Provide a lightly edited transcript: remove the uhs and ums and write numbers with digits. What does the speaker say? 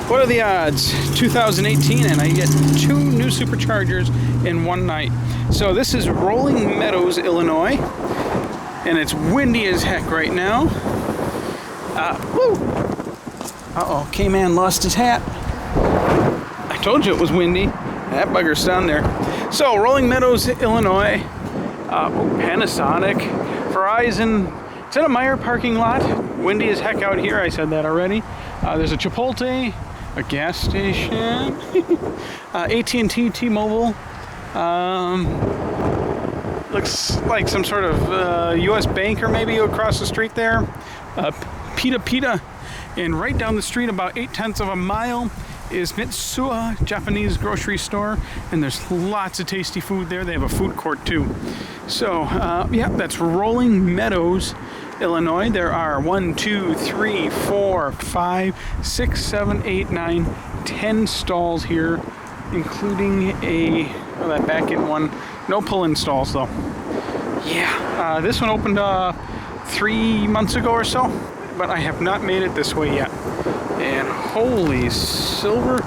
What are the odds? 2018 and I get 2 new Superchargers in one night. So this is Rolling Meadows, Illinois, and it's windy as heck right now. Uh-oh, K-Man lost his hat. I told you it was windy. That bugger's down there. So, Rolling Meadows, Illinois, Panasonic, Verizon. It's in a Meijer parking lot. Windy as heck out here, I said that already. There's a Chipotle, a gas station, AT&T, T-Mobile. Looks like some sort of U.S. bank or maybe across the street there. Pita. And right down the street, about 0.8 of a mile, is Mitsuwa Japanese grocery store. And there's lots of tasty food there. They have a food court too. So, yeah, that's Rolling Meadows, Illinois. There are 1, 2, 3, 4, 5, 6, 7, 8, 9, 10 stalls here, including that back end one. No pull-in stalls though. Yeah, this one opened 3 months ago or so, but I have not made it this way yet. And holy silver,